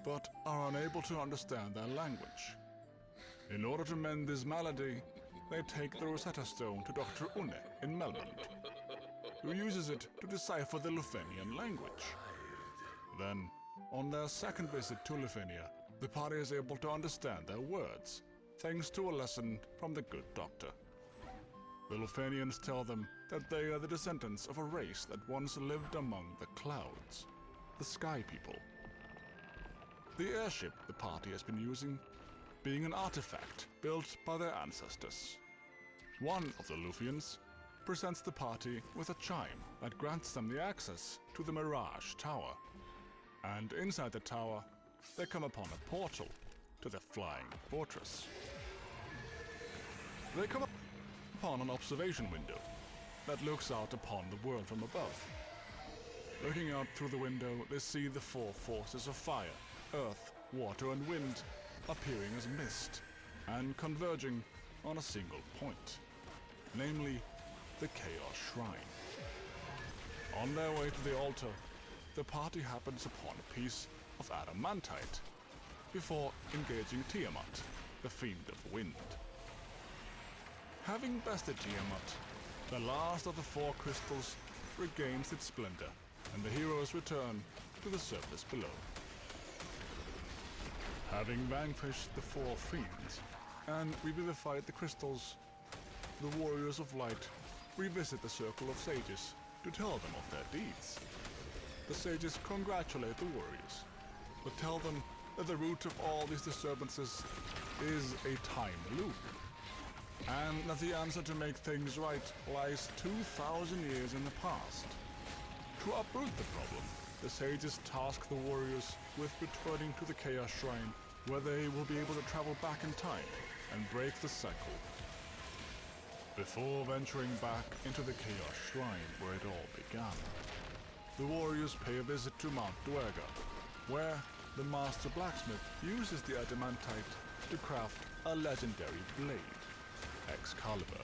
but are unable to understand their language. In order to mend this malady, they take the Rosetta Stone to Dr. Une in Melbourne, who uses it to decipher the Lufenian language. Then, on their second visit to Lufenia, the party is able to understand their words, thanks to a lesson from the good doctor. The Lufenians tell them that they are the descendants of a race that once lived among the clouds, the Sky People. The airship the party has been using being an artifact built by their ancestors. One of the Lufians presents the party with a chime that grants them the access to the Mirage Tower. And inside the tower, they come upon a portal to the Flying Fortress. They come upon an observation window that looks out upon the world from above. Looking out through the window, they see the four forces of fire, earth, water and wind appearing as mist and converging on a single point, namely the Chaos Shrine. On their way to the altar, the party happens upon a piece of adamantite before engaging Tiamat, the Fiend of Wind. Having bested Tiamat, the last of the four crystals regains its splendor, and the heroes return to the surface below. Having vanquished the four fiends and revivified the crystals, the warriors of light revisit the circle of sages to tell them of their deeds. The sages congratulate the warriors, but tell them that the root of all these disturbances is a time loop, and that the answer to make things right lies 2,000 years in the past. To uproot the problem, the sages task the warriors with returning to the Chaos Shrine, where they will be able to travel back in time and break the cycle. Before venturing back into the Chaos Shrine where it all began, the warriors pay a visit to Mount Duergar, where the master blacksmith uses the adamantite to craft a legendary blade, Excalibur.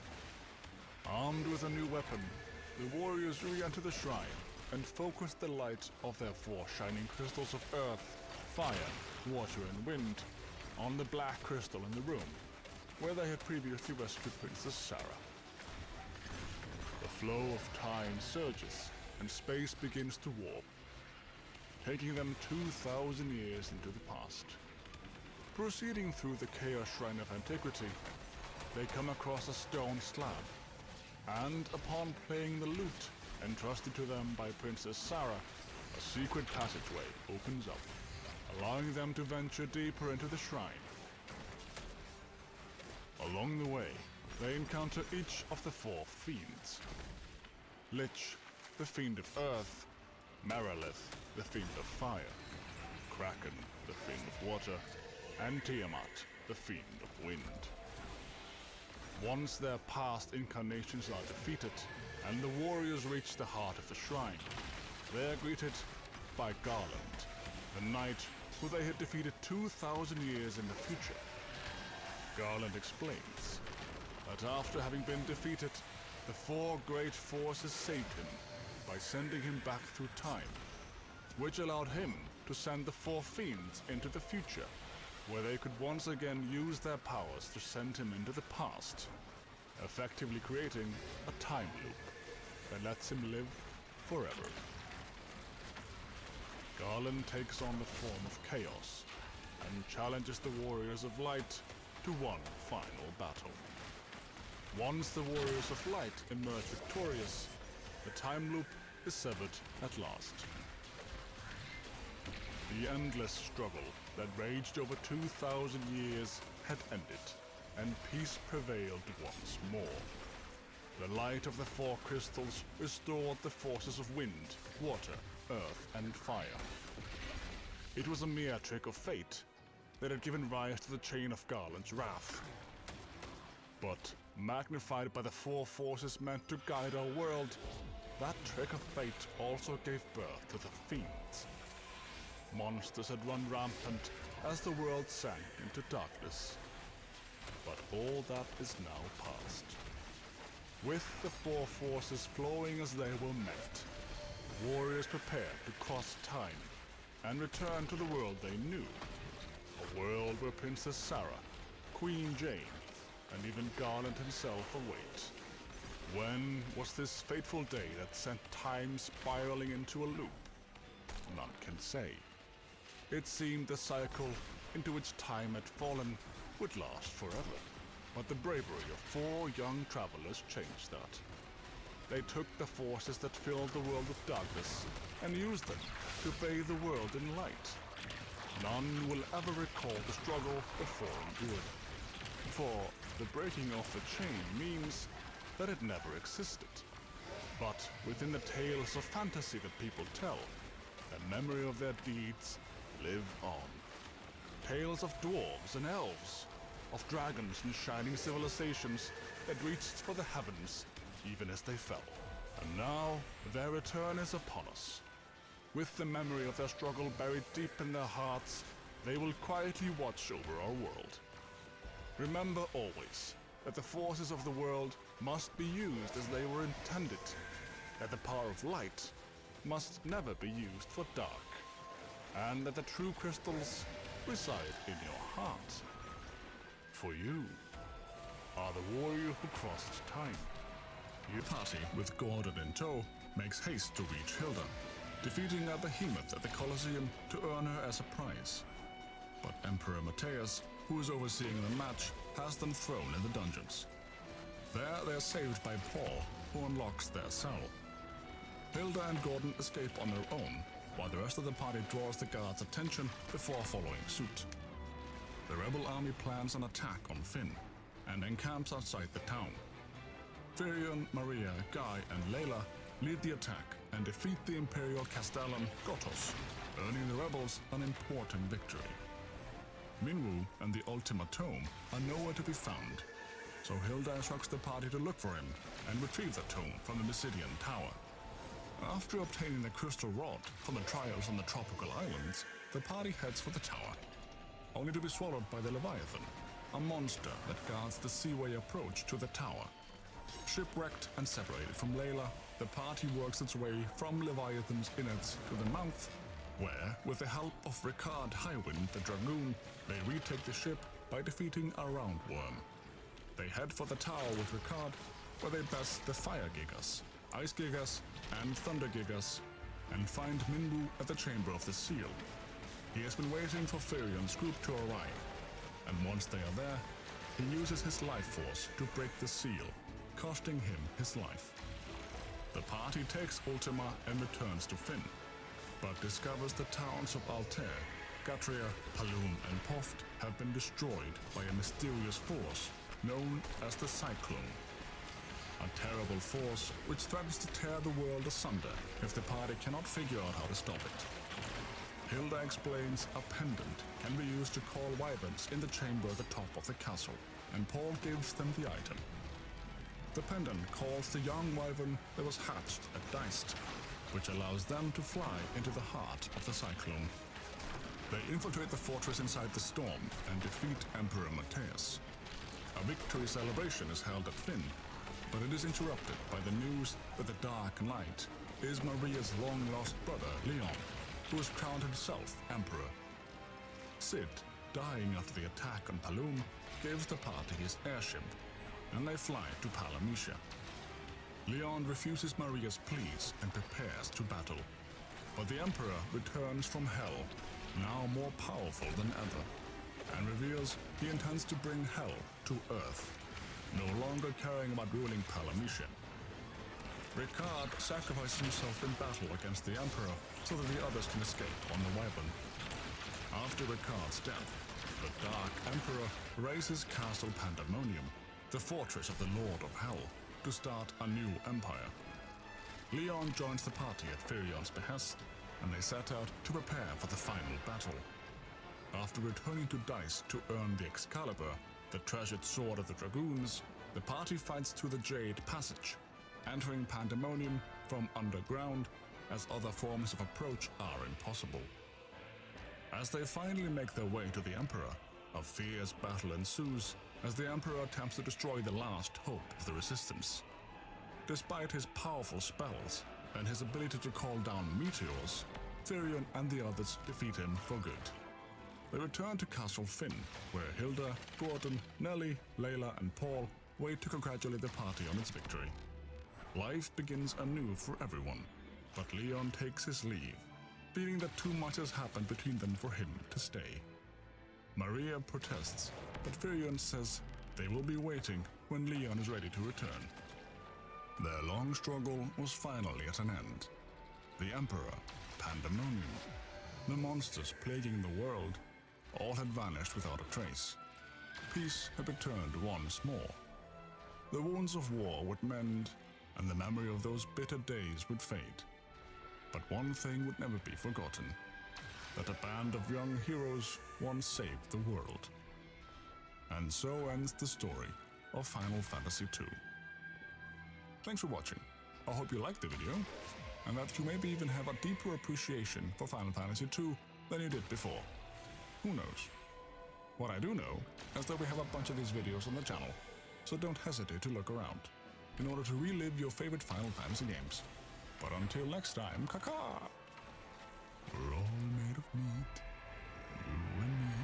Armed with a new weapon, the warriors re-enter the shrine and focus the light of their four shining crystals of earth, fire, water and wind on the black crystal in the room, where they had previously rescued Princess Sarah. The flow of time surges, and space begins to warp, taking them 2,000 years into the past. Proceeding through the Chaos Shrine of Antiquity, they come across a stone slab, and upon playing the lute entrusted to them by Princess Sarah, a secret passageway opens up, allowing them to venture deeper into the shrine. Along the way, they encounter each of the four fiends. Lich, the Fiend of Earth, Merilith, the Fiend of Fire, Kraken, the Fiend of Water, and Tiamat, the Fiend of Wind. Once their past incarnations are defeated, and the warriors reach the heart of the shrine, they are greeted by Garland, the knight who they had defeated 2,000 years in the future. Garland explains that after having been defeated, the four great forces saved him by sending him back through time, which allowed him to send the four fiends into the future, where they could once again use their powers to send him into the past, effectively creating a time loop that lets him live forever. Garland takes on the form of chaos and challenges the warriors of light to one final battle. Once the warriors of light emerge victorious, the time loop is severed at last. The endless struggle that raged over 2,000 years had ended, and peace prevailed once more. The light of the four crystals restored the forces of wind, water, earth, and fire. It was a mere trick of fate that had given rise to the chain of Garland's wrath. But, magnified by the four forces meant to guide our world, that trick of fate also gave birth to the fiends. Monsters had run rampant as the world sank into darkness. But all that is now past. With the four forces flowing as they were meant, warriors prepared to cross time and return to the world they knew. A world where Princess Sarah, Queen Jane, and even Garland himself await. When was this fateful day that sent time spiraling into a loop? None can say. It seemed the cycle into which time had fallen would last forever. But the bravery of 4 young travelers changed that. They took the forces that filled the world with darkness and used them to bathe the world in light. None will ever recall the struggle the 4 endured. For the breaking of the chain means that it never existed. But within the tales of fantasy that people tell, the memory of their deeds live on. Tales of dwarves and elves, of dragons and shining civilizations that reached for the heavens even as they fell. And now their return is upon us. With the memory of their struggle buried deep in their hearts, they will quietly watch over our world. Remember always that the forces of the world must be used as they were intended, that the power of light must never be used for dark, and that the true crystals reside in your heart. For you are the warrior who crossed time. Your party, with Gordon in tow, makes haste to reach Hilda, defeating a behemoth at the Colosseum to earn her as a prize. But Emperor Matthias, who is overseeing the match, has them thrown in the dungeons. There they are saved by Paul, who unlocks their cell. Hilda and Gordon escape on their own, while the rest of the party draws the guards' attention before following suit. The rebel army plans an attack on Finn, and encamps outside the town. Firion, Maria, Guy, and Layla lead the attack and defeat the Imperial Castellan Gotos, earning the rebels an important victory. Minwu and the Ultima Tome are nowhere to be found, so Hilda instructs the party to look for him and retrieve the tome from the Mysidian Tower. After obtaining the crystal rod from the trials on the tropical islands, the party heads for the tower, only to be swallowed by the Leviathan, a monster that guards the seaway approach to the tower. Shipwrecked and separated from Layla, the party works its way from Leviathan's innards to the mouth, where, with the help of Ricard Highwind the Dragoon, they retake the ship by defeating a roundworm. They head for the tower with Ricard, where they best the Fire Gigas, Ice Gigas, and Thunder Gigas, and find Minwu at the Chamber of the Seal. He has been waiting for Firion's group to arrive, and once they are there, he uses his life force to break the seal, costing him his life. The party takes Ultima and returns to Finn, but discovers the towns of Altair, Gatria, Palum, and Poft have been destroyed by a mysterious force known as the Cyclone. A terrible force which threatens to tear the world asunder if the party cannot figure out how to stop it. Hilda explains a pendant can be used to call wyverns in the chamber at the top of the castle, and Paul gives them the item. The pendant calls the young wyvern that was hatched at Deist, which allows them to fly into the heart of the cyclone. They infiltrate the fortress inside the storm and defeat Emperor Matthias. A victory celebration is held at Finn, but it is interrupted by the news that the Dark Knight is Maria's long-lost brother, Leon, who has crowned himself emperor. Sid, dying after the attack on Palum, gives the party his airship, and they fly to Palamicia. Leon refuses Maria's pleas and prepares to battle, but the Emperor returns from Hell, now more powerful than ever, and reveals he intends to bring Hell to Earth, no longer caring about ruling Palamicia. Ricard sacrifices himself in battle against the Emperor so that the others can escape on the Wyvern. After Ricard's death, the Dark Emperor raises Castle Pandemonium, the fortress of the Lord of Hell, to start a new empire. Leon joins the party at Firion's behest, and they set out to prepare for the final battle. After returning to Deist to earn the Excalibur, the treasured sword of the Dragoons, the party fights through the Jade Passage, entering Pandemonium from underground, as other forms of approach are impossible. As they finally make their way to the Emperor, a fierce battle ensues as the Emperor attempts to destroy the last hope of the Resistance. Despite his powerful spells and his ability to call down meteors, Firion and the others defeat him for good. They return to Castle Finn, where Hilda, Gordon, Nellie, Layla, and Paul wait to congratulate the party on its victory. Life begins anew for everyone, but Leon takes his leave, feeling that too much has happened between them for him to stay. Maria protests, but Firion says they will be waiting when Leon is ready to return. Their long struggle was finally at an end. The Emperor, Pandemonium, the monsters plaguing the world, all had vanished without a trace. Peace had returned once more. The wounds of war would mend, and the memory of those bitter days would fade. But one thing would never be forgotten, that a band of young heroes once saved the world. And so ends the story of Final Fantasy II. Thanks for watching. I hope you liked the video, and that you maybe even have a deeper appreciation for Final Fantasy II than you did before. Who knows? What I do know is that we have a bunch of these videos on the channel, so don't hesitate to look around in order to relive your favorite Final Fantasy games. But until next time, caca! We're all made of meat, you and me.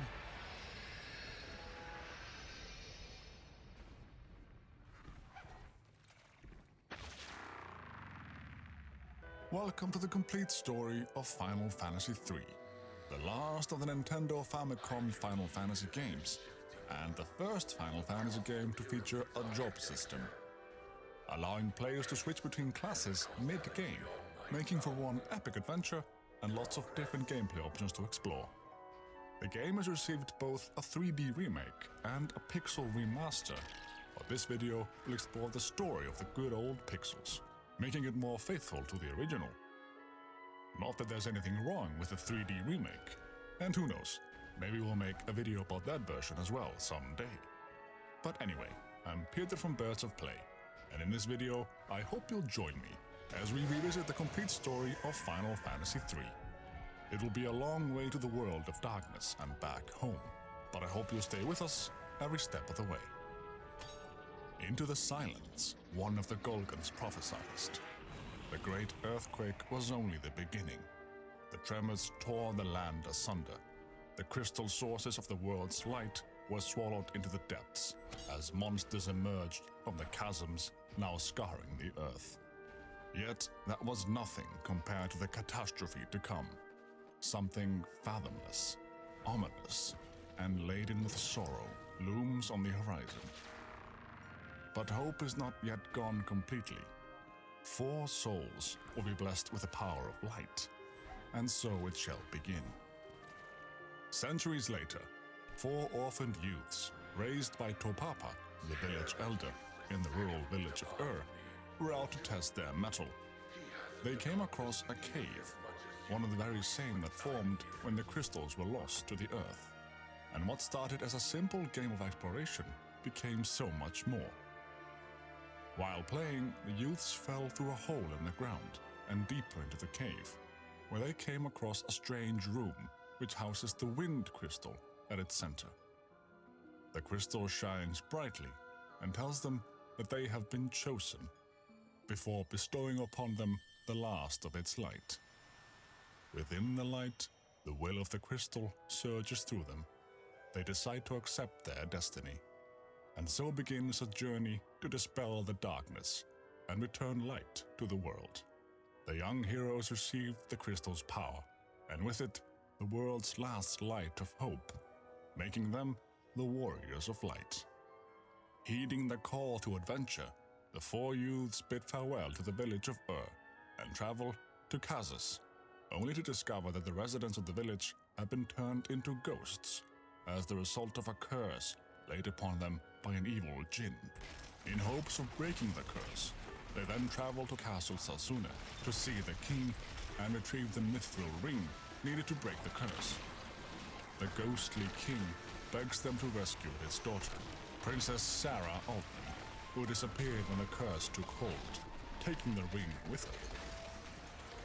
Welcome to the complete story of Final Fantasy III, the last of the Nintendo Famicom Final Fantasy games, and the first Final Fantasy game to feature a job system, allowing players to switch between classes mid-game, making for one epic adventure and lots of different gameplay options to explore. The game has received both a 3D remake and a pixel remaster, but this video will explore the story of the good old pixels, making it more faithful to the original. Not that there's anything wrong with the 3D remake, and who knows, maybe we'll make a video about that version as well someday. But anyway, I'm Peter from Birds of Play, and in this video, I hope you'll join me as we revisit the complete story of Final Fantasy III. It will be a long way to the world of darkness and back home, but I hope you'll stay with us every step of the way. Into the silence, one of the Golgons prophesied. The great earthquake was only the beginning. The tremors tore the land asunder. The crystal sources of the world's light were swallowed into the depths as monsters emerged from the chasms now scarring the earth. Yet that was nothing compared to the catastrophe to come. Something fathomless, ominous, and laden with sorrow looms on the horizon. But hope is not yet gone completely. 4 souls will be blessed with the power of light, and so it shall begin. Centuries later, 4 orphaned youths, raised by Topapa, the village elder, in the rural village of were out to test their mettle. They came across a cave, one of the very same that formed when the crystals were lost to the earth. And what started as a simple game of exploration became so much more. While playing, the youths fell through a hole in the ground and deeper into the cave, where they came across a strange room which houses the wind crystal at its center. The crystal shines brightly and tells them that they have been chosen, before bestowing upon them the last of its light. Within the light, the will of the crystal surges through them. They decide to accept their destiny. And so begins a journey to dispel the darkness and return light to the world. The young heroes receive the crystal's power, and with it, the world's last light of hope, making them the warriors of light. Heeding the call to adventure, the 4 youths bid farewell to the village of and travel to Kazas, only to discover that the residents of the village have been turned into ghosts as the result of a curse laid upon them by an evil djinn. In hopes of breaking the curse, they then travel to Castle Sasune to see the king and retrieve the mithril ring needed to break the curse. The ghostly king begs them to rescue his daughter, Princess Sarah Altney, who disappeared when the curse took hold, taking the ring with her.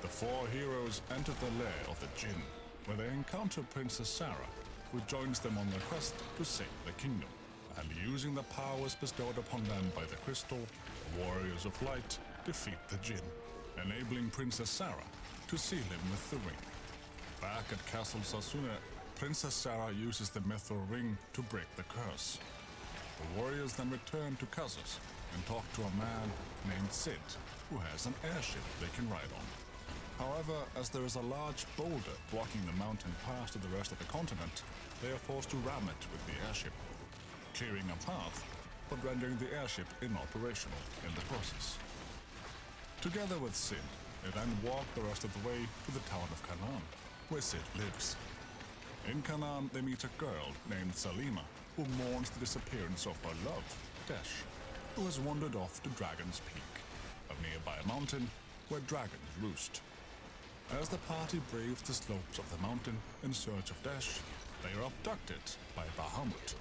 The 4 heroes enter the lair of the djinn, where they encounter Princess Sarah, who joins them on their quest to save the kingdom. And using the powers bestowed upon them by the crystal, the warriors of light defeat the djinn, enabling Princess Sarah to seal him with the ring. Back at Castle Sasune, Princess Sarah uses the Mythril Ring to break the curse. The warriors then return to Kazas and talk to a man named Sid, who has an airship they can ride on. However, as there is a large boulder blocking the mountain pass to the rest of the continent, they are forced to ram it with the airship, clearing a path, but rendering the airship inoperational in the process. Together with Sid, they then walk the rest of the way to the town of Canaan, where Sid lives. In Canaan, they meet a girl named Salima, who mourns the disappearance of her love, Desh, who has wandered off to Dragon's Peak, a nearby mountain where dragons roost. As the party braves the slopes of the mountain in search of Desh, they are abducted by Bahamut,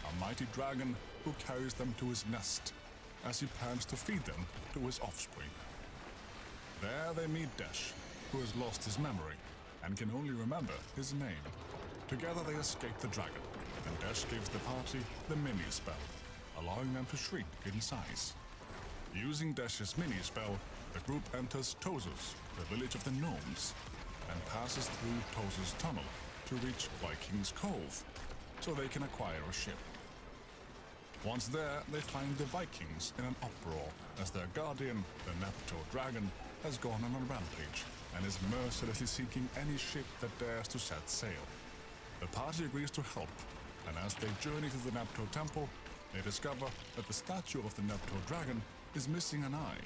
a mighty dragon who carries them to his nest, as he plans to feed them to his offspring. There they meet Desh, who has lost his memory and can only remember his name. Together they escape the dragon, and Desh gives the party the mini-spell, allowing them to shrink in size. Using Desh's mini-spell, the group enters Tozus, the village of the gnomes, and passes through Tozus Tunnel to reach Viking's Cove, so they can acquire a ship. Once there, they find the Vikings in an uproar, as their guardian, the Nepto dragon, has gone on a rampage and is mercilessly seeking any ship that dares to set sail. The party agrees to help, and as they journey to the Nepto temple, they discover that the statue of the Nepto dragon is missing an eye.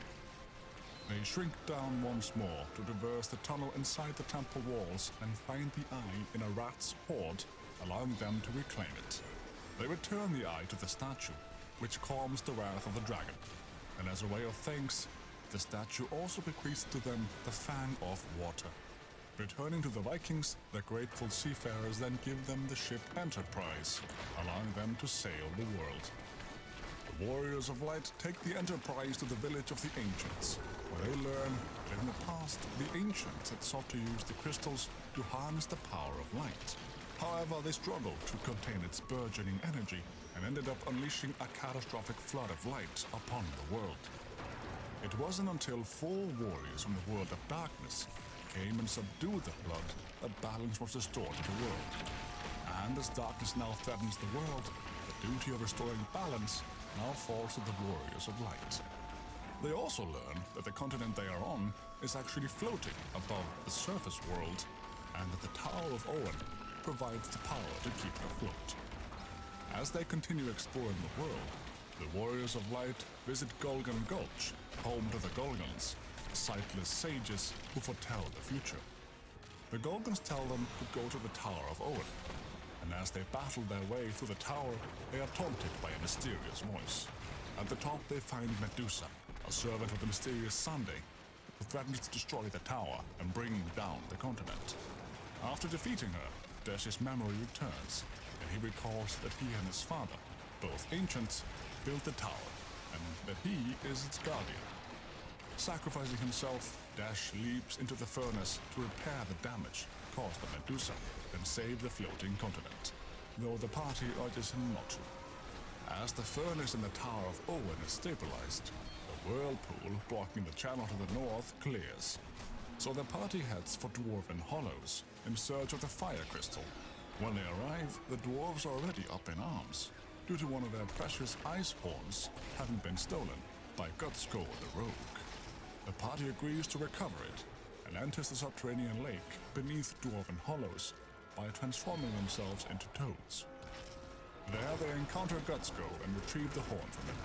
They shrink down once more to traverse the tunnel inside the temple walls and find the eye in a rat's hoard, allowing them to reclaim it. They return the eye to the statue, which calms the wrath of the dragon, and as a way of thanks, the statue also bequeaths to them the Fang of Water. Returning to the Vikings, the grateful seafarers then give them the ship Enterprise, allowing them to sail the world. The Warriors of Light take the Enterprise to the village of the Ancients, where they learn that in the past, the Ancients had sought to use the crystals to harness the power of light. However, they struggled to contain its burgeoning energy and ended up unleashing a catastrophic flood of light upon the world. It wasn't until 4 warriors from the world of darkness came and subdued the flood that balance was restored to the world. And as darkness now threatens the world, the duty of restoring balance now falls to the Warriors of Light. They also learn that the continent they are on is actually floating above the surface world, and that the Tower of Owen provides the power to keep it afloat. As they continue exploring the world, the Warriors of Light visit Golgan Gulch, home to the Golgans, sightless sages who foretell the future. The Golgans tell them to go to the Tower of Owen, and as they battle their way through the tower, they are taunted by a mysterious voice. At the top they find Medusa, a servant of the mysterious Sunday, who threatens to destroy the tower and bring down the continent. After defeating her, Desh's memory returns, and he recalls that he and his father, both ancients, built the tower, and that he is its guardian. Sacrificing himself, Desh leaps into the furnace to repair the damage caused by Medusa and save the floating continent, though the party urges him not to. As the furnace in the Tower of Owen is stabilized, the whirlpool blocking the channel to the north clears. So the party heads for Dwarven Hollows in search of the fire crystal. When they arrive, the dwarves are already up in arms, due to one of their precious ice horns having been stolen by Gutsko the Rogue. The party agrees to recover it and enters the subterranean lake beneath Dwarven Hollows by transforming themselves into toads. There they encounter Gutsko and retrieve the horn from him.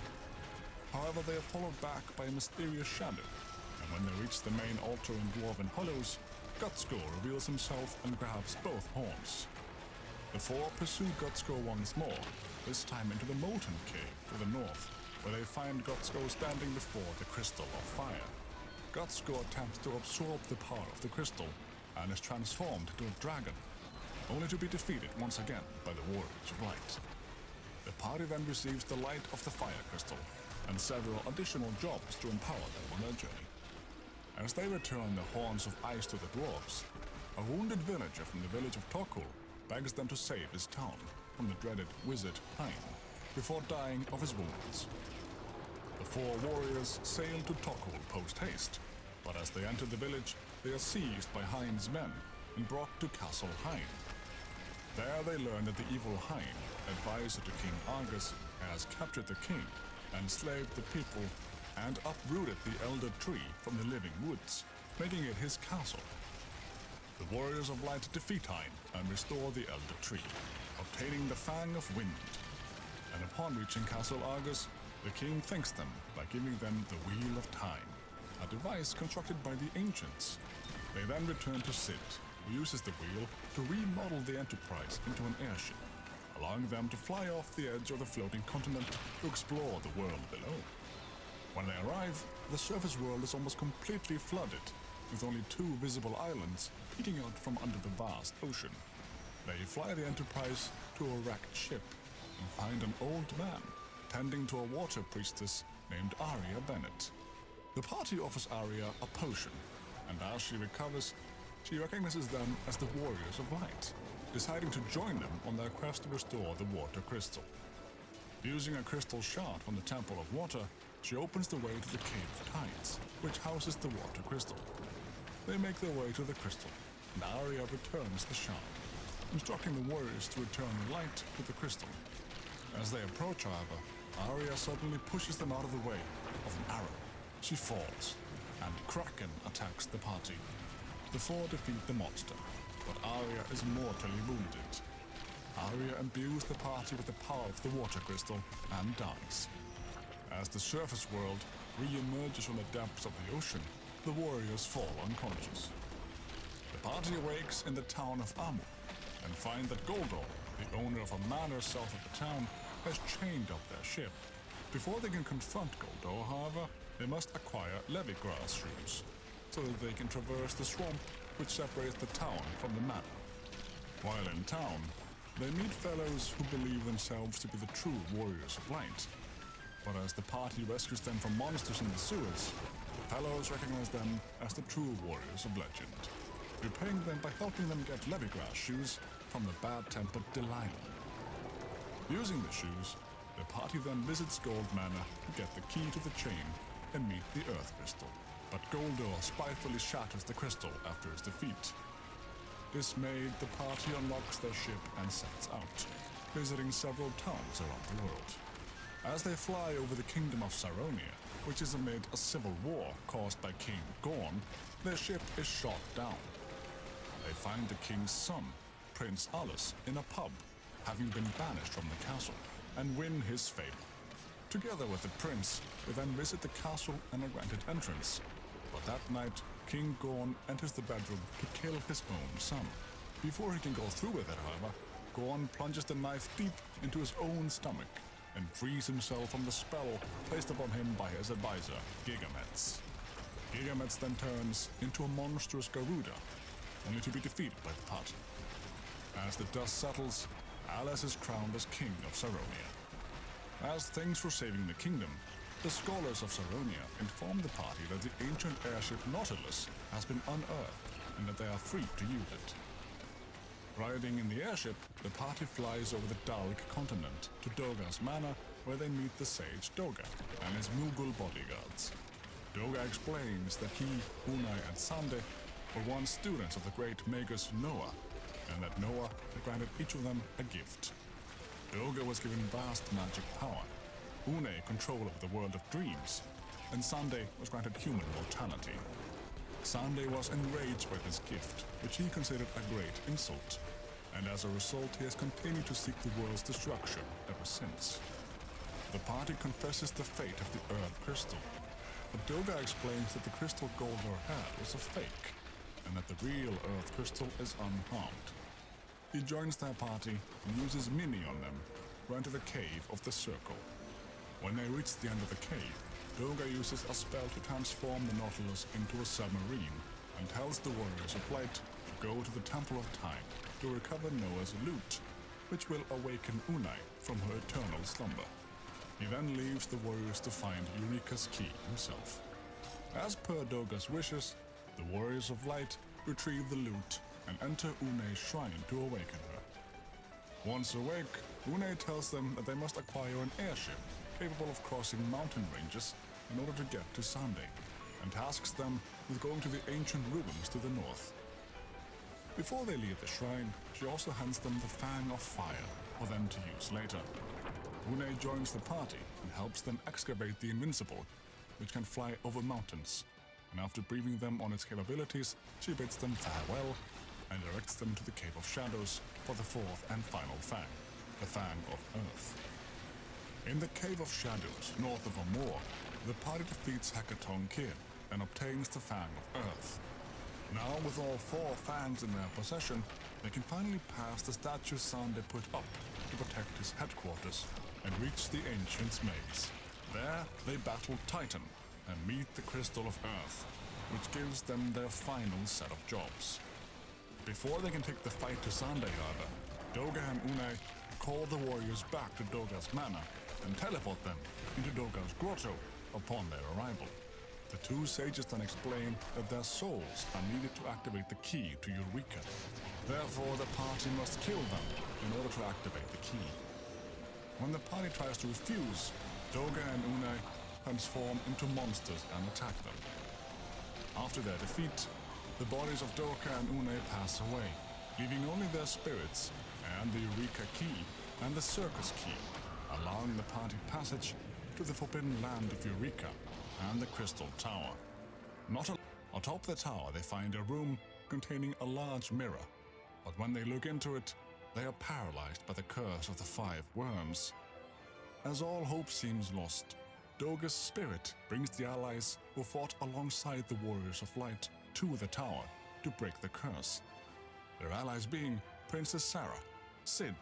However, they are followed back by a mysterious shadow, and when they reach the main altar in Dwarven Hollows, Gutsko reveals himself and grabs both horns. The 4 pursue Gutsko once more, this time into the Molten Cave to the north, where they find Gutsko standing before the Crystal of Fire. Gutsko attempts to absorb the power of the crystal and is transformed into a dragon, only to be defeated once again by the Warriors of Light. The party then receives the light of the fire crystal and several additional jobs to empower them on their journey. As they return the horns of ice to the dwarves, a wounded villager from the village of Tokul begs them to save his town from the dreaded wizard Hein before dying of his wounds. The 4 warriors sail to Tokul post-haste, but as they enter the village, they are seized by Hein's men and brought to Castle Hine. There they learn that the evil Hine, advisor to King Argus, has captured the king, enslaved the people, and uprooted the Elder Tree from the living woods, making it his castle. The warriors of light defeat Hine and restore the Elder Tree, obtaining the Fang of Wind. And upon reaching Castle Argus, the king thanks them by giving them the Wheel of Time, a device constructed by the ancients. They then return to Sid, who uses the wheel to remodel the Enterprise into an airship, allowing them to fly off the edge of the floating continent to explore the world below. When they arrive, the surface world is almost completely flooded, with only 2 visible islands peeking out from under the vast ocean. They fly the Enterprise to a wrecked ship and find an old man tending to a water priestess named Arya Bennett. The party offers Arya a potion, and as she recovers, she recognizes them as the Warriors of Light, deciding to join them on their quest to restore the water crystal. Using a crystal shard from the Temple of Water, she opens the way to the Cave of Tides, which houses the water crystal. They make their way to the crystal, and Arya returns the shard, instructing the warriors to return the light to the crystal. As they approach, however, Arya suddenly pushes them out of the way of an arrow. She falls, and Kraken attacks the party. The 4 defeat the monster, but Arya is mortally wounded. Arya imbues the party with the power of the water crystal and dies. As the surface world re-emerges from the depths of the ocean, the warriors fall unconscious. The party awakes in the town of Amu and find that Goldor, the owner of a manor south of the town, has chained up their ship. Before they can confront Goldor, however, they must acquire Levigrass shoes, so that they can traverse the swamp which separates the town from the manor. While in town, they meet fellows who believe themselves to be the true Warriors of Light. But as the party rescues them from monsters in the sewers, the fellows recognize them as the true Warriors of Legend, repaying them by helping them get Levigrass shoes from the bad-tempered Delilah. Using the shoes, the party then visits Gold Manor to get the key to the chain and meet the Earth Crystal. But Goldor spitefully shatters the crystal after his defeat. Dismayed, the party unlocks their ship and sets out, visiting several towns around the world. As they fly over the kingdom of Saronia, which is amid a civil war caused by King Gorn, their ship is shot down. They find the king's son, Prince Alice, in a pub, having been banished from the castle, and win his favor. Together with the prince, they then visit the castle and are granted entrance. But that night, King Gorn enters the bedroom to kill his own son. Before he can go through with it, however, Gorn plunges the knife deep into his own stomach and frees himself from the spell placed upon him by his advisor, Gigametz. Gigametz then turns into a monstrous Garuda, only to be defeated by the party. As the dust settles, Alice is crowned as King of Saronia. As thanks for saving the kingdom, the scholars of Saronia inform the party that the ancient airship Nautilus has been unearthed and that they are free to use it. Riding in the airship, the party flies over the Dalek continent to Doga's manor, where they meet the sage Doga and his Mughal bodyguards. Doga explains that he, Unai, and Sande were once students of the great magus Noah, and that Noah had granted each of them a gift. Doga was given vast magic power, Unai control over the world of dreams, and Sande was granted human mortality. Sande was enraged by this gift, which he considered a great insult, and as a result he has continued to seek the world's destruction ever since. The party confesses the fate of the Earth Crystal, but Doga explains that the crystal Goldor had was a fake, and that the real Earth Crystal is unharmed. He joins their party and uses Mini on them, who enter the Cave of the Circle. When they reach the end of the cave, Doga uses a spell to transform the Nautilus into a submarine and tells the Warriors of Light to go to the Temple of Time to recover Noah's loot, which will awaken Unai from her eternal slumber. He then leaves the Warriors to find Eureka's key himself. As per Doga's wishes, the Warriors of Light retrieve the loot and enter Unai's shrine to awaken her. Once awake, Unai tells them that they must acquire an airship capable of crossing mountain ranges in order to get to Sande, and tasks them with going to the ancient ruins to the north. Before they leave the shrine, she also hands them the Fang of Fire for them to use later. Une joins the party and helps them excavate the Invincible, which can fly over mountains. And after briefing them on its capabilities, she bids them farewell and directs them to the Cave of Shadows for the fourth and final Fang, the Fang of Earth. In the Cave of Shadows, north of Amor, the party defeats Hekaton Kid and obtains the Fang of Earth. Now, with all four Fangs in their possession, they can finally pass the statue Sande put up to protect his headquarters and reach the Ancient's Maze. There, they battle Titan and meet the Crystal of Earth, which gives them their final set of jobs. Before they can take the fight to Sande, however, Doga and Une call the warriors back to Doga's manor and teleport them into Doga's grotto upon their arrival. The two sages then explain that their souls are needed to activate the key to Eureka. Therefore, the party must kill them in order to activate the key. When the party tries to refuse, Doga and Une transform into monsters and attack them. After their defeat, the bodies of Doga and Une pass away, leaving only their spirits and the Eureka key and the circus key, allowing the party passage to the forbidden land of Eureka and the Crystal Tower. Atop the tower, they find a room containing a large mirror, but when they look into it, they are paralyzed by the curse of the 5 worms. As all hope seems lost, Doga's spirit brings the allies who fought alongside the Warriors of Light to the tower to break the curse. Their allies being Princess Sarah, Sid,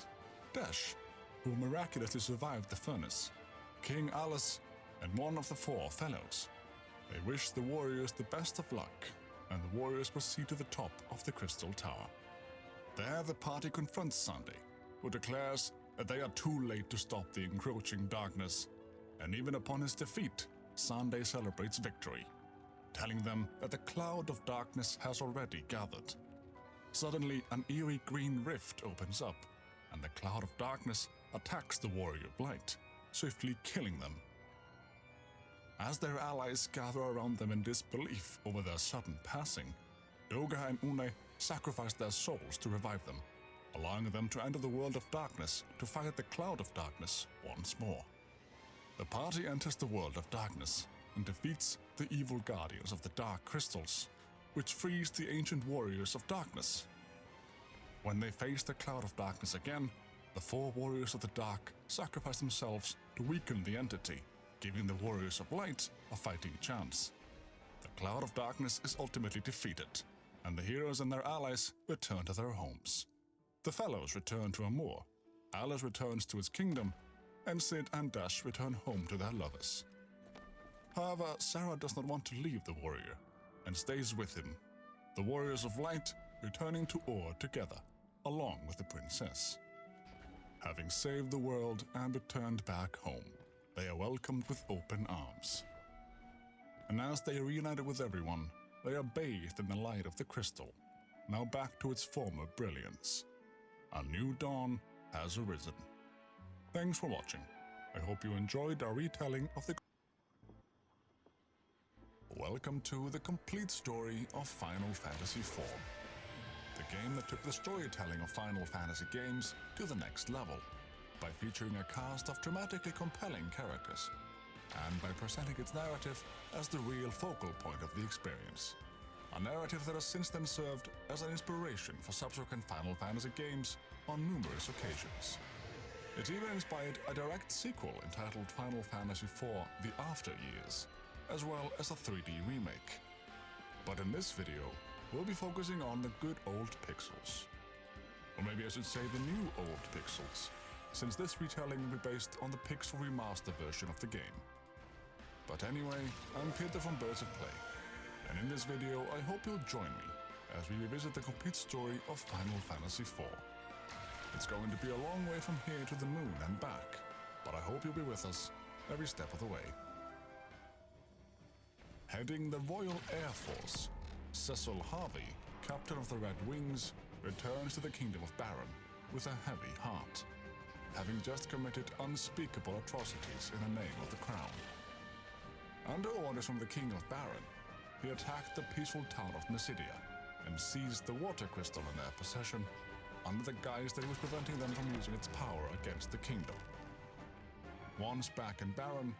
Dash, who miraculously survived the furnace, King Alice, and one of the 4 fellows. They wish the warriors the best of luck, and the warriors proceed to the top of the Crystal Tower. There the party confronts Sande, who declares that they are too late to stop the encroaching darkness, and even upon his defeat, Sande celebrates victory, telling them that the cloud of darkness has already gathered. Suddenly, an eerie green rift opens up, and the cloud of darkness attacks the warrior of light, swiftly killing them. As their allies gather around them in disbelief over their sudden passing, Doga and Une sacrifice their souls to revive them, allowing them to enter the world of darkness to fight the cloud of darkness once more. The party enters the world of darkness and defeats the evil guardians of the Dark Crystals, which frees the ancient warriors of darkness. When they face the cloud of darkness again, the 4 warriors of the dark sacrifice themselves to weaken the entity, giving the warriors of light a fighting chance. The cloud of darkness is ultimately defeated, and the heroes and their allies return to their homes. The fellows return to Amor, Alice returns to his kingdom, and Sid and Dash return home to their lovers. However, Sarah does not want to leave the warrior, and stays with him, the warriors of light returning to Or together, along with the princess. Having saved the world and returned back home, they are welcomed with open arms. And as they are reunited with everyone, they are bathed in the light of the crystal, now back to its former brilliance. A new dawn has arisen. Thanks for watching. I hope you enjoyed our retelling of the... Welcome to the complete story of Final Fantasy IV, the game that took the storytelling of Final Fantasy games to the next level, by featuring a cast of dramatically compelling characters, and by presenting its narrative as the real focal point of the experience. A narrative that has since then served as an inspiration for subsequent Final Fantasy games on numerous occasions. It even inspired a direct sequel entitled Final Fantasy IV: The After Years, as well as a 3D remake. But in this video, we'll be focusing on the good old pixels. Or maybe I should say the new old pixels, since this retelling will be based on the Pixel Remaster version of the game. But anyway, I'm Peter from Birds of Play, and in this video I hope you'll join me as we revisit the complete story of Final Fantasy IV. It's going to be a long way from here to the moon and back, but I hope you'll be with us every step of the way. Heading the Royal Air Force, Cecil Harvey, captain of the Red Wings, returns to the Kingdom of Baron with a heavy heart, having just committed unspeakable atrocities in the name of the crown. Under orders from the King of Baron, he attacked the peaceful town of Mysidia and seized the water crystal in their possession under the guise that it was preventing them from using its power against the kingdom. Once back in Baron,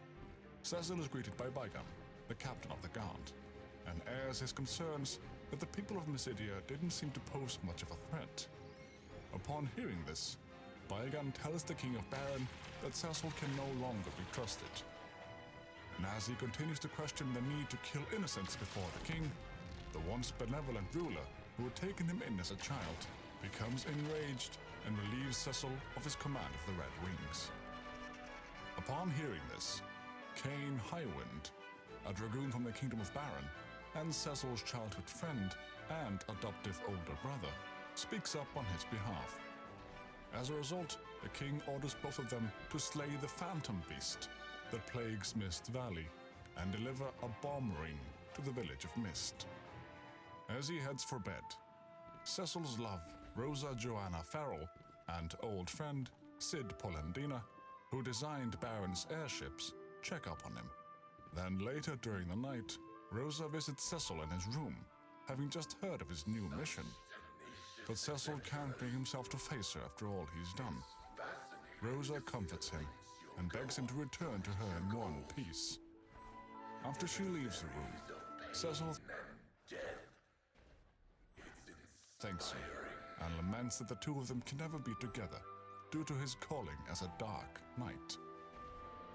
Cecil is greeted by Bygon, the captain of the guard, and airs his concerns that the people of Mysidia didn't seem to pose much of a threat. Upon hearing this, Bygon tells the king of Baron that Cecil can no longer be trusted. And as he continues to question the need to kill innocents before the king, the once benevolent ruler who had taken him in as a child becomes enraged and relieves Cecil of his command of the Red Wings. Upon hearing this, Cain Highwind, a dragoon from the kingdom of Baron, and Cecil's childhood friend and adoptive older brother, speaks up on his behalf. As a result, the king orders both of them to slay the phantom beast that plagues Mist Valley and deliver a bomb ring to the village of Mist. As he heads for bed, Cecil's love, Rosa Joanna Farrell, and old friend Sid Polendina, who designed Baron's airships, check up on him. Then later during the night, Rosa visits Cecil in his room, having just heard of his new mission. But Cecil can't bring himself to face her after all he's done. Rosa comforts him and begs him to return to her in one piece. After she leaves the room, Cecil thanks her and laments that the two of them can never be together due to his calling as a Dark Knight.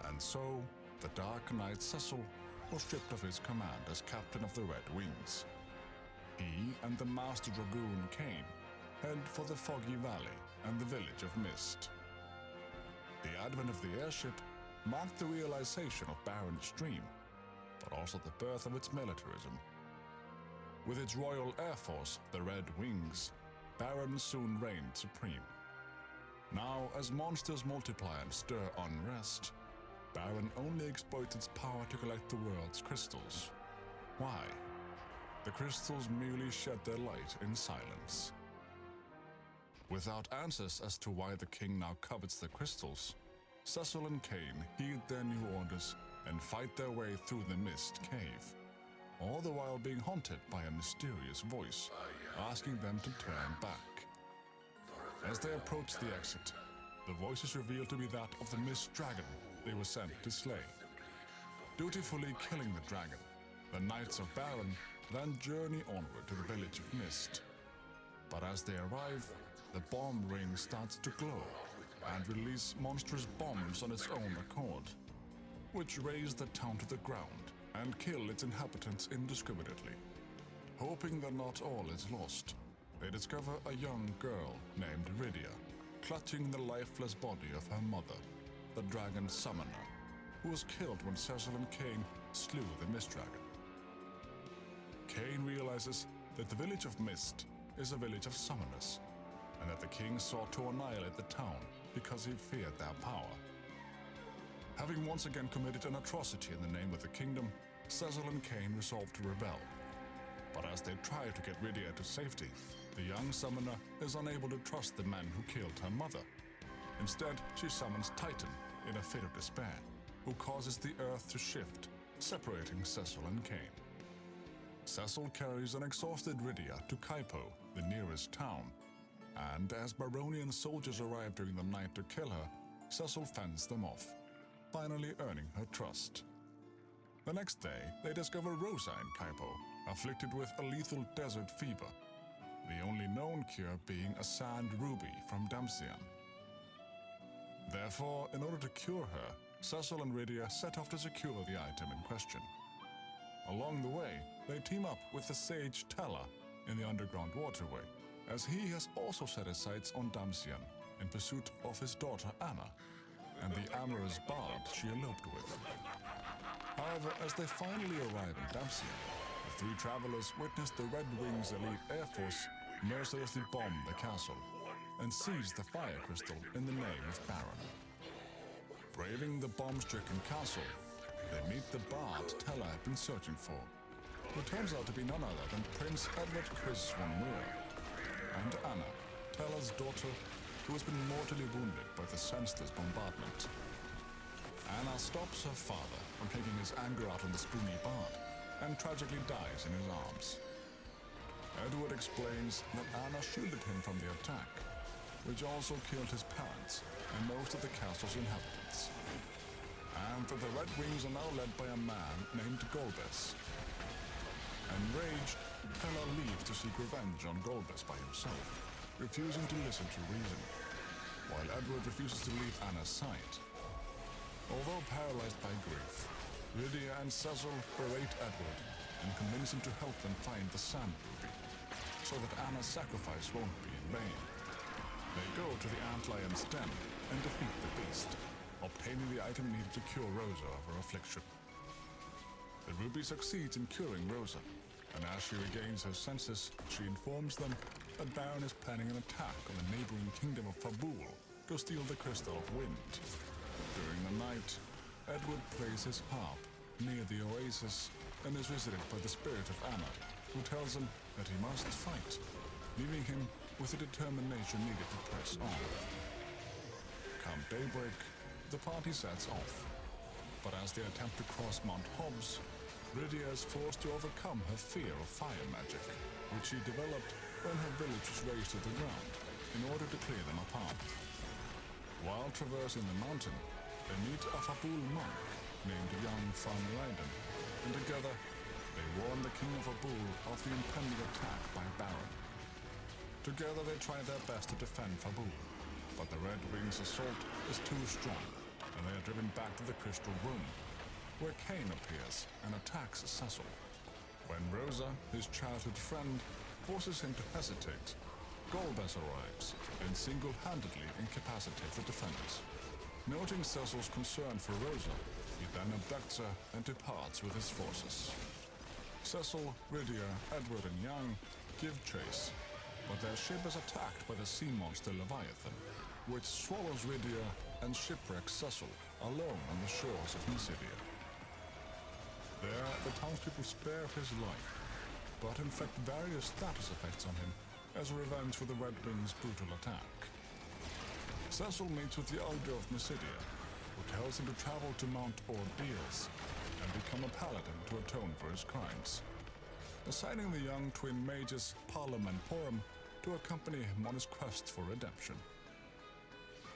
And so, the Dark Knight Cecil was stripped of his command as captain of the Red Wings. He and the Master Dragoon Cain head for the Foggy Valley and the village of Mist. The advent of the airship marked the realization of Baron's dream, but also the birth of its militarism. With its Royal Air Force, the Red Wings, Baron soon reigned supreme. Now, as monsters multiply and stir unrest, Baron only exploits its power to collect the world's crystals. Why? The crystals merely shed their light in silence. Without answers as to why the king now covets the crystals, Cecil and Cain heed their new orders and fight their way through the Mist Cave, all the while being haunted by a mysterious voice asking them to turn back. As they approach the exit, the voice is revealed to be that of the Mist Dragon they were sent to slay. Dutifully killing the dragon, the Knights of Baron then journey onward to the village of Mist. But as they arrive, the bomb ring starts to glow and release monstrous bombs on its own accord, which raze the town to the ground and kill its inhabitants indiscriminately. Hoping that not all is lost, they discover a young girl named Rydia, clutching the lifeless body of her mother, the Dragon Summoner, who was killed when Cecil and Cain slew the Mist Dragon. Cain realizes that the village of Mist is a village of summoners, and that the king sought to annihilate the town because he feared their power. Having once again committed an atrocity in the name of the kingdom, Cecil and Cain resolve to rebel. But as they try to get Rydia to safety, the young summoner is unable to trust the men who killed her mother. Instead, she summons Titan in a fit of despair, who causes the earth to shift, separating Cecil and Cain. Cecil carries an exhausted Rydia to Kaipo, the nearest town, and as Baronian soldiers arrive during the night to kill her, Cecil fends them off, finally earning her trust. The next day, they discover Rosa in Kaipo, afflicted with a lethal desert fever, the only known cure being a sand ruby from Damsian. Therefore, in order to cure her, Cecil and Rydia set off to secure the item in question. Along the way, they team up with the sage Tala in the underground waterway, as he has also set his sights on Damsian in pursuit of his daughter Anna and the amorous bard she eloped with. However, as they finally arrive in Damsian, the three travelers witness the Red Wings' elite air force mercilessly bomb the castle and seize the fire crystal in the name of Baron. Braving the bomb-stricken castle, they meet the bard Tella had been searching for, who turns out to be none other than Prince Edward Chris von Muir, and Anna, Tella's daughter, who has been mortally wounded by the senseless bombardment. Anna stops her father from taking his anger out on the spoony bard, and tragically dies in his arms. Edward explains that Anna shielded him from the attack, which also killed his parents and most of the castle's inhabitants. And that the Red Wings are now led by a man named Golbez. Enraged, Pella leaves to seek revenge on Golbez by himself, refusing to listen to reason, while Edward refuses to leave Anna's side. Although paralyzed by grief, Lydia and Cecil berate Edward and convince him to help them find the sand ruby, so that Anna's sacrifice won't be in vain. They go to the antlion's den and defeat the beast, obtaining the item needed to cure Rosa of her affliction. The ruby succeeds in curing Rosa, and as she regains her senses, she informs them that Baron is planning an attack on the neighboring kingdom of Fabul to steal the Crystal of Wind. During the night, Edward plays his harp near the oasis and is visited by the spirit of Anna, who tells him that he must fight, leaving him with the determination needed to press on. Come daybreak, the party sets off, but as they attempt to cross Mount Hobbs, Lydia is forced to overcome her fear of fire magic, which she developed when her village was razed to the ground, in order to clear them apart. While traversing the mountain, they meet a Fabul monk named young van Leiden, and together they warn the king of Fabul of the impending attack by Baron. Together they try their best to defend Fabul, but the Red Wings' assault is too strong, and they are driven back to the Crystal Room, where Cain appears and attacks Cecil. When Rosa, his childhood friend, forces him to hesitate, Golbez arrives and single-handedly incapacitates the defenders. Noting Cecil's concern for Rosa, he then abducts her and departs with his forces. Cecil, Lydia, Edward, and Young give chase, but their ship is attacked by the sea monster Leviathan, which swallows Lydia and shipwrecks Cecil alone on the shores of Mysidia. There, the townspeople spare his life, but inflict various status effects on him as a revenge for the Red Wings' brutal attack. Cecil meets with the Elder of Mysidia, who tells him to travel to Mount Ordeals and become a paladin to atone for his crimes, assigning the young twin mages Palom and Porum to accompany him on his quest for redemption.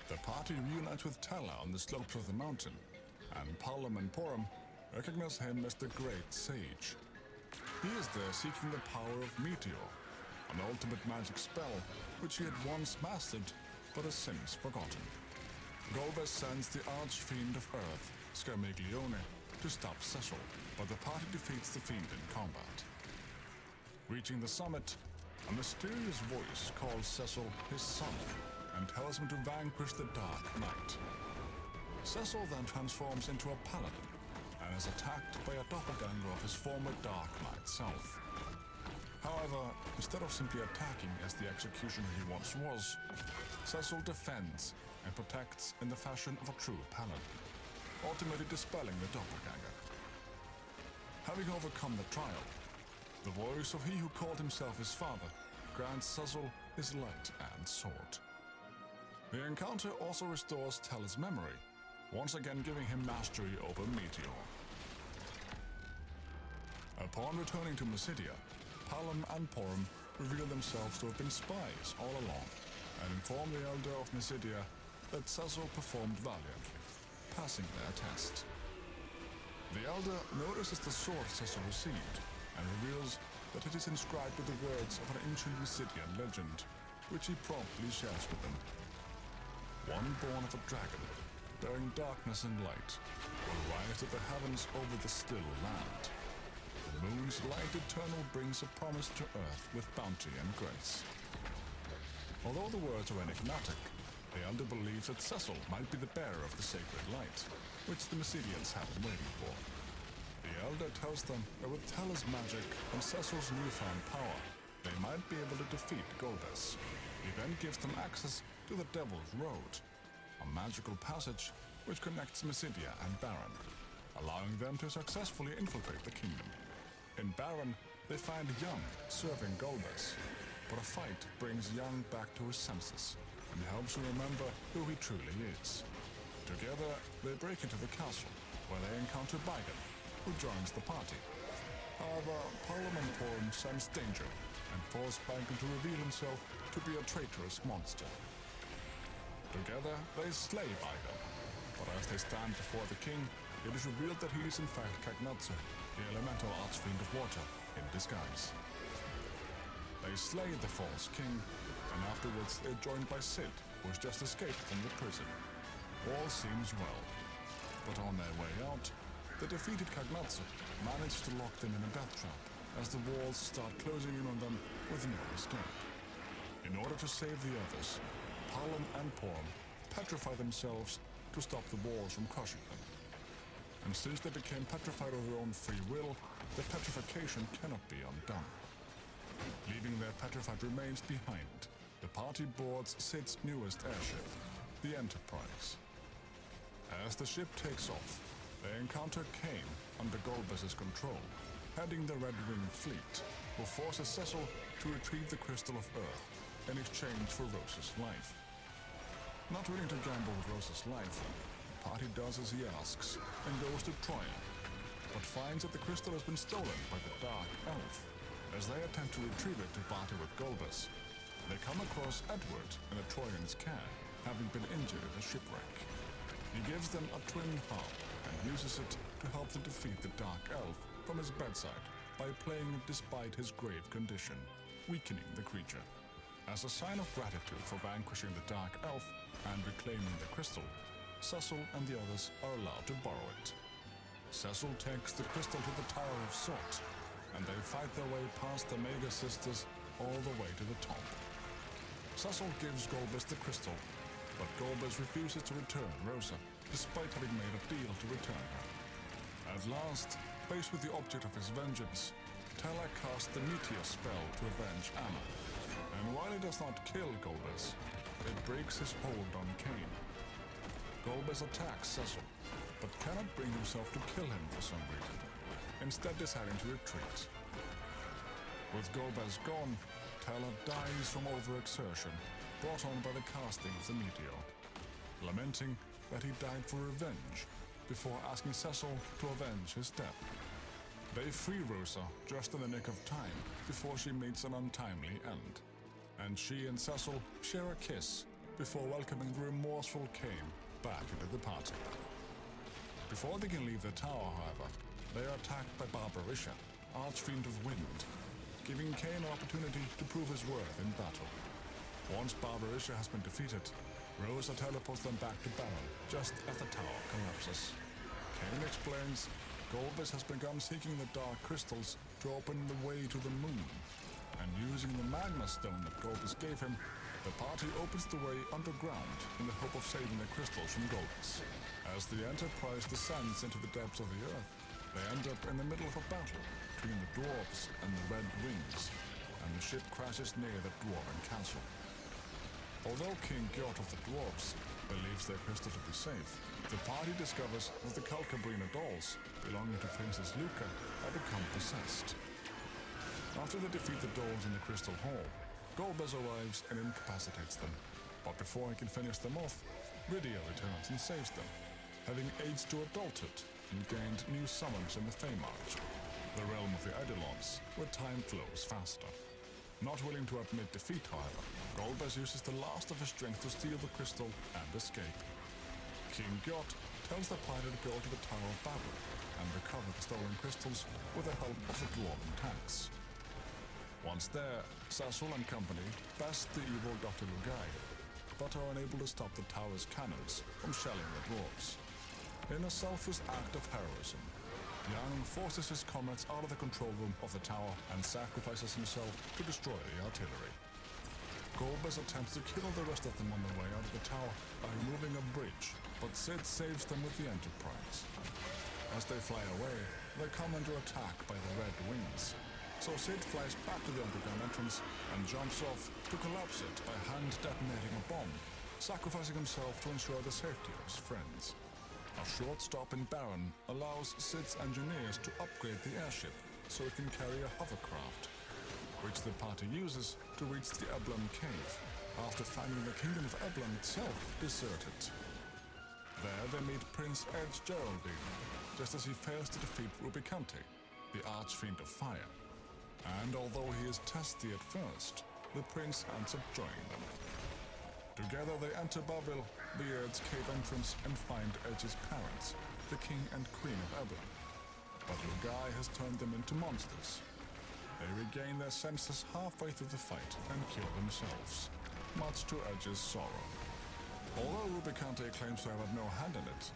The party reunites with Tella on the slopes of the mountain, and Palom and Porum recognize him as the Great Sage. He is there seeking the power of Meteor, an ultimate magic spell which he had once mastered but has since forgotten. Golbez sends the Archfiend of Earth, Scarmiglione, to stop Cecil, but the party defeats the fiend in combat. Reaching the summit, a mysterious voice calls Cecil his son and tells him to vanquish the Dark Knight. Cecil then transforms into a paladin and is attacked by a doppelganger of his former Dark Knight self. However, instead of simply attacking as the executioner he once was, Cecil defends and protects in the fashion of a true paladin, ultimately dispelling the doppelganger. Having overcome the trial, the voice of he who called himself his father grants Cecil his light and sword. The encounter also restores Tella's memory, once again giving him mastery over Meteor. Upon returning to Mysidia, Palom and Porum reveal themselves to have been spies all along, and inform the Elder of Mysidia that Cecil performed valiantly, passing their test. The Elder notices the sword Cecil received, and reveals that it is inscribed with the words of an ancient Mysidian legend, which he promptly shares with them. One born of a dragon, bearing darkness and light, will rise to the heavens over the still land. The moon's light eternal brings a promise to earth with bounty and grace. Although the words are enigmatic, the Elder believes that Cecil might be the bearer of the sacred light, which the Mysidians have been waiting for. The Elder tells them that with Tella's magic and Cecil's newfound power, they might be able to defeat Golbez. He then gives them access to the Devil's Road, a magical passage which connects Mysidia and Baron, allowing them to successfully infiltrate the kingdom. In Baron, they find Young serving Golbez, but a fight brings Young back to his senses and helps him remember who he truly is. Together, they break into the castle, where they encounter Baigan, who joins the party. However, Palom and Porum sense danger and force Bankin to reveal himself to be a traitorous monster. Together, they slay Bankin, but as they stand before the king, it is revealed that he is in fact Cagnazzo, the elemental archfiend of water, in disguise. They slay the false king, and afterwards they're joined by Sid, who has just escaped from the prison. All seems well, but on their way out, the defeated Cagnazzo manage to lock them in a death trap as the walls start closing in on them with no escape. In order to save the others, Palom and Porm petrify themselves to stop the walls from crushing them. And since they became petrified of their own free will, the petrification cannot be undone. Leaving their petrified remains behind, the party boards Sid's newest airship, the Enterprise. As the ship takes off, they encounter Kane under Golbez's control, heading the Red Wing fleet, who forces Cecil to retrieve the Crystal of Earth in exchange for Rose's life. Not willing to gamble with Rose's life, the party does as he asks and goes to Troia, but finds that the crystal has been stolen by the Dark Elf. As they attempt to retrieve it to barter with Golbez, they come across Edward in a Trojan's care, having been injured in a shipwreck. He gives them a twin harp and uses it to help them defeat the Dark Elf from his bedside by playing it despite his grave condition, weakening the creature. As a sign of gratitude for vanquishing the Dark Elf and reclaiming the crystal, Cecil and the others are allowed to borrow it. Cecil takes the crystal to the Tower of Salt, and they fight their way past the Mega Sisters all the way to the top. Cecil gives Golbez the crystal, but Golbez refuses to return Rosa, despite having made a deal to return her. At last, faced with the object of his vengeance, Tala casts the Meteor spell to avenge Anna. And while it does not kill Golbez, it breaks his hold on Kane. Golbez attacks Cecil, but cannot bring himself to kill him for some reason, instead deciding to retreat. With Golbez gone, Tala dies from overexertion, brought on by the casting of the meteor, lamenting that he died for revenge, before asking Cecil to avenge his death. They free Rosa just in the nick of time, before she meets an untimely end, and she and Cecil share a kiss, before welcoming the remorseful Kane back into the party. Before they can leave the tower, however, they are attacked by Barbarisha, Archfiend of Wind, giving Kane an opportunity to prove his worth in battle. Once Barbarisha has been defeated, Rosa teleports them back to Baron, just as the tower collapses. Kane explains Golbez has begun seeking the dark crystals to open the way to the moon, and using the Magma Stone that Golbez gave him, the party opens the way underground in the hope of saving the crystals from Golbez. As the Enterprise descends into the depths of the Earth, they end up in the middle of a battle between the dwarves and the Red Wings, and the ship crashes near the Dwarven castle. Although King Gjort of the Dwarves believes their crystal to be safe, the party discovers that the Calcabrina dolls belonging to Princess Luca are become possessed. After they defeat the dolls in the Crystal Hall, Golbez arrives and incapacitates them, but before he can finish them off, Rydia returns and saves them, having aged to adulthood and gained new summons in the Feymarch, the realm of the Eidolons, where time flows faster. Not willing to admit defeat, however, Golbez uses the last of his strength to steal the crystal and escape. King Gjort tells the party to go to the Tower of Babel and recover the stolen crystals with the help of the Dwarven tanks. Once there, Cecil and company best the evil Dr. Lugai, but are unable to stop the tower's cannons from shelling the dwarves. In a selfless act of heroism, Yang forces his comrades out of the control room of the tower and sacrifices himself to destroy the artillery. Golbez attempts to kill the rest of them on the way out of the tower by removing a bridge, but Sid saves them with the Enterprise. As they fly away, they come under attack by the Red Wings, so Sid flies back to the underground entrance and jumps off to collapse it by hand detonating a bomb, sacrificing himself to ensure the safety of his friends. A short stop in Baron allows Sid's engineers to upgrade the airship so it can carry a hovercraft, which the party uses to reach the Eblon Cave, after finding the kingdom of Eblon itself deserted. There they meet Prince Edge Geraldine, just as he fails to defeat Rubicante, the Archfiend of Fire. And although he is testy at first, the prince ends up joining them. Together they enter Babil, Beard's cave entrance, and find Edge's parents, the king and queen of Eblan. But Lugai has turned them into monsters. They regain their senses halfway through the fight and kill themselves, much to Edge's sorrow. Although Rubicante claims to have had no hand in it,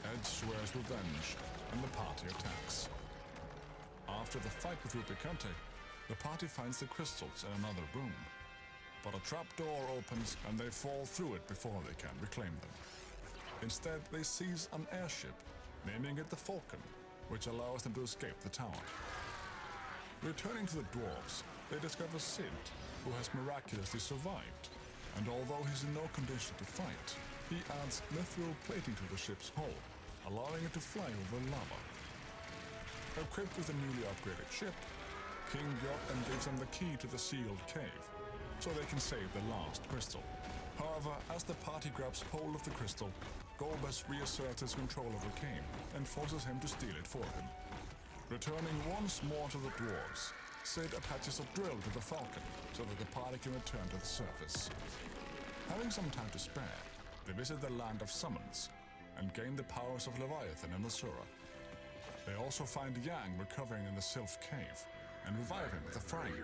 Edge swears revenge, and the party attacks. After the fight with Rubicante, the party finds the crystals in another room. But a trapdoor opens and they fall through it before they can reclaim them. Instead, they seize an airship, naming it the Falcon, which allows them to escape the tower. Returning to the dwarves, they discover Sid, who has miraculously survived, and although he's in no condition to fight, he adds mithril plating to the ship's hull, allowing it to fly over lava. Equipped with a newly upgraded ship, King Gjot then gives them the key to the sealed cave, so they can save the last crystal. However, as the party grabs hold of the crystal, Golbez reasserts his control over Kane and forces him to steal it for him. Returning once more to the dwarves, Sid attaches a drill to the Falcon so that the party can return to the surface. Having some time to spare, they visit the Land of Summons and gain the powers of Leviathan and Asura. They also find Yang recovering in the Sylph Cave and revive him with a frying pan.